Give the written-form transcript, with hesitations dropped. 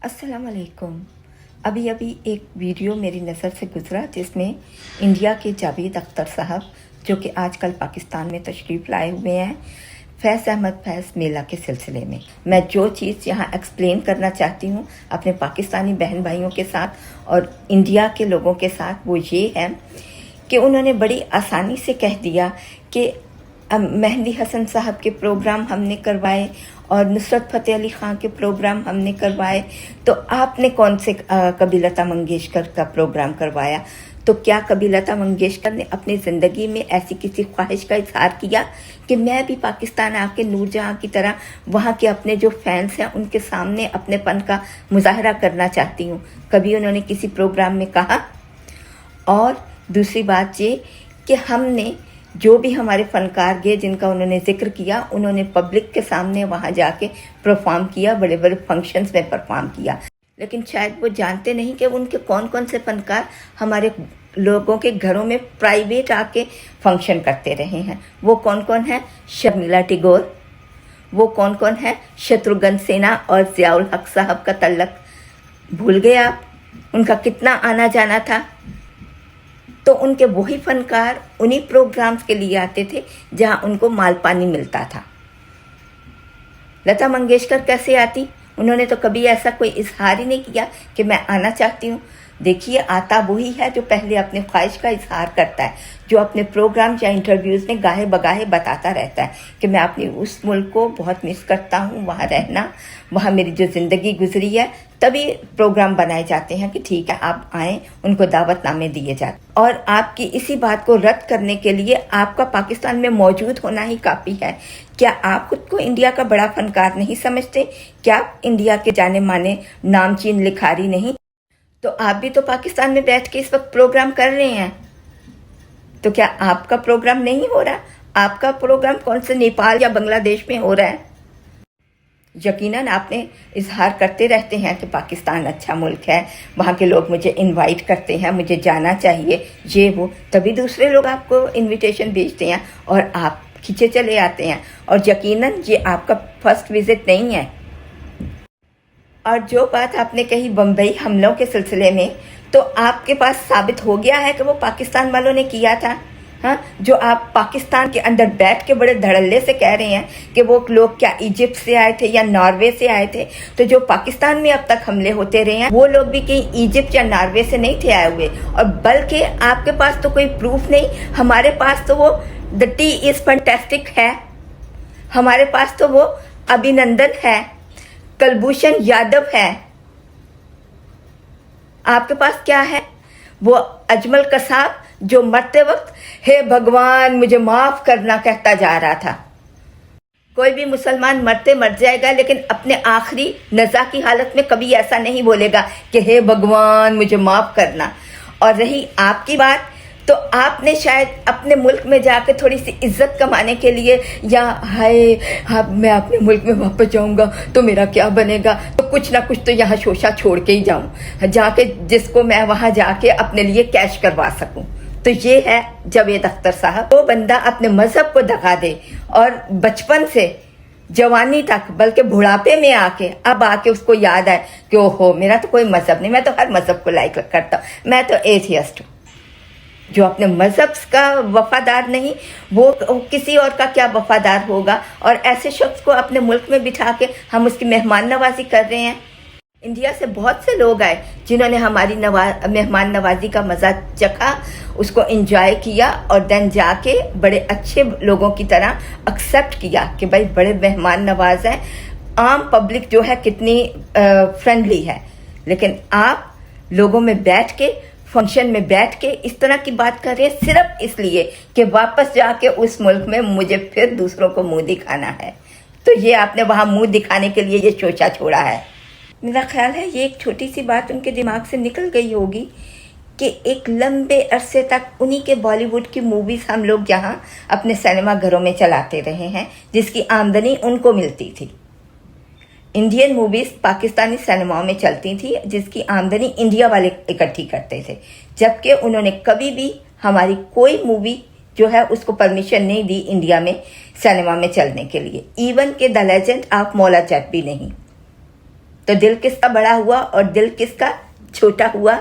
अस्सलाम वालेकुम। अभी अभी एक वीडियो मेरी नज़र से गुज़रा जिसमें इंडिया के जावेद अख्तर साहब, जो कि आजकल पाकिस्तान में तशरीफ़ लाए हुए हैं फैज़ अहमद फैज़ मेला के सिलसिले में, मैं जो चीज़ यहाँ एक्सप्लेन करना चाहती हूँ अपने पाकिस्तानी बहन भाइयों के साथ और इंडिया के लोगों के साथ, वो ये है कि उन्होंने बड़ी आसानी से कह दिया कि मेहंदी हसन साहब के प्रोग्राम हमने करवाए और नुसरत फ़तेह अली ख़ान के प्रोग्राम हमने करवाए, तो आपने कौन से कभी लता मंगेशकर का प्रोग्राम करवाया? तो क्या कभी लता मंगेशकर ने अपनी ज़िंदगी में ऐसी किसी ख्वाहिश का इजहार किया कि मैं भी पाकिस्तान आके नूरजहाँ की तरह वहाँ के अपने जो फैंस हैं उनके सामने अपनेपन का मुजाहरा करना चाहती हूँ? कभी उन्होंने किसी प्रोग्राम में कहा? और दूसरी बात ये कि हमने जो भी हमारे फ़नकार गए जिनका उन्होंने ज़िक्र किया, उन्होंने पब्लिक के सामने वहाँ जाके परफॉर्म किया, बड़े बड़े फंक्शंस में परफॉर्म किया, लेकिन शायद वो जानते नहीं कि उनके कौन कौन से फ़नकार हमारे लोगों के घरों में प्राइवेट आके फंक्शन करते रहे हैं। वो कौन कौन है? शर्मिला टैगोर। वो कौन कौन है? शत्रुघ्न सिन्हा और ज़ियाउल हक साहब का तल्लक भूल गए आप? उनका कितना आना जाना था। तो उनके वही फनकार उन्हीं प्रोग्राम्स के लिए आते थे जहां उनको माल पानी मिलता था। लता मंगेशकर कैसे आती? उन्होंने तो कभी ऐसा कोई इजहार ही नहीं किया कि मैं आना चाहती हूँ। देखिए, आता वही है जो पहले अपने ख्वाहिश का इजहार करता है, जो अपने प्रोग्राम या इंटरव्यूज़ में गाहे बगाहे बताता रहता है कि मैं अपने उस मुल्क को बहुत मिस करता हूँ, वहाँ रहना, वहाँ मेरी जो ज़िंदगी गुजरी है। तभी प्रोग्राम बनाए जाते हैं कि ठीक है आप आएँ, उनको दावतनामे दिए जाते। और आपकी इसी बात को रद्द करने के लिए आपका पाकिस्तान में मौजूद होना ही काफ़ी है। क्या आप खुद को इंडिया का बड़ा फनकार नहीं समझते? क्या आप इंडिया के जाने माने नामचीन लिखारी नहीं? तो आप भी तो पाकिस्तान में बैठ के इस वक्त प्रोग्राम कर रहे हैं। तो क्या आपका प्रोग्राम नहीं हो रहा? आपका प्रोग्राम कौन से नेपाल या बांग्लादेश में हो रहा है? यकीनन आपने इजहार करते रहते हैं कि पाकिस्तान अच्छा मुल्क है, वहाँ के लोग मुझे इनवाइट करते हैं, मुझे जाना चाहिए, ये वो, तभी दूसरे लोग आपको इनविटेशन भेजते हैं और आप खींचे चले आते हैं। और यकीनन ये आपका फर्स्ट विजिट नहीं है। और जो बात आपने कही बम्बई हमलों के सिलसिले में, तो आपके पास साबित हो गया है कि वो पाकिस्तान वालों ने किया था। हाँ, जो आप पाकिस्तान के अंदर बैठ के बड़े धड़ल्ले से कह रहे हैं कि वो लोग क्या इजिप्ट से आए थे या नॉर्वे से आए थे, तो जो पाकिस्तान में अब तक हमले होते रहे हैं वो लोग भी कहीं इजिप्ट या नॉर्वे से नहीं थे आए हुए। और बल्कि आपके पास तो कोई प्रूफ नहीं, हमारे पास तो वो द टी इज फैंटास्टिक है, हमारे पास तो वो अभिनंदन है, कुलभूषण यादव है। आपके पास क्या है? वो अजमल कसाब जो मरते वक्त हे भगवान मुझे माफ करना कहता जा रहा था। कोई भी मुसलमान मरते मर जाएगा, लेकिन अपने आखिरी नज़ा की हालत में कभी ऐसा नहीं बोलेगा कि हे भगवान मुझे माफ करना। और रही आपकी बात, तो आपने शायद अपने मुल्क में जाकर थोड़ी सी इज्जत कमाने के लिए, या हाय हाँ मैं अपने मुल्क में वापस जाऊंगा तो मेरा क्या बनेगा, तो कुछ ना कुछ तो यहाँ शोशा छोड़ के ही जाऊं जाके, जिसको मैं वहां जाके अपने लिए कैश करवा सकूं। तो ये है जावेद अख्तर साहब। वो बंदा अपने मजहब को दगा दे और बचपन से जवानी तक, बल्कि बुढ़ापे में आके अब आके उसको याद आए कि ओहो मेरा तो कोई मजहब नहीं, मैं तो हर मजहब को लाइक करता हूँ, मैं तो एथियस्ट हूँ। जो अपने मजहब का वफादार नहीं, वो किसी और का क्या वफादार होगा? और ऐसे शख्स को अपने मुल्क में बिठा के हम उसकी मेहमान नवाजी कर रहे हैं। इंडिया से बहुत से लोग आए जिन्होंने हमारी मेहमान नवाजी का मज़ा चखा, उसको एंजॉय किया और देन जाके बड़े अच्छे लोगों की तरह एक्सेप्ट किया कि भाई बड़े मेहमान नवाज हैं। आम पब्लिक जो है कितनी फ्रेंडली है, लेकिन आप लोगों में बैठ के, फंक्शन में बैठ के इस तरह की बात कर रहे हैं सिर्फ इसलिए कि वापस जाके उस मुल्क में मुझे फिर दूसरों को मुंह दिखाना है। तो ये आपने वहां मुंह दिखाने के लिए ये शोशा छोड़ा है। मेरा ख्याल है ये एक छोटी सी बात उनके दिमाग से निकल गई होगी कि एक लंबे अरसे तक उन्हीं के बॉलीवुड की मूवीज़ हम लोग यहाँ अपने सिनेमा घरों में चलाते रहे हैं, जिसकी आमदनी उनको मिलती थी। इंडियन मूवीज़ पाकिस्तानी सिनेमाओं में चलती थी, जिसकी आमदनी इंडिया वाले इकट्ठी करते थे, जबकि उन्होंने कभी भी हमारी कोई मूवी जो है उसको परमिशन नहीं दी इंडिया में सिनेमा में चलने के लिए। इवन के the legend of Maula Jatt भी नहीं। तो दिल किसका बड़ा हुआ और दिल किसका छोटा हुआ?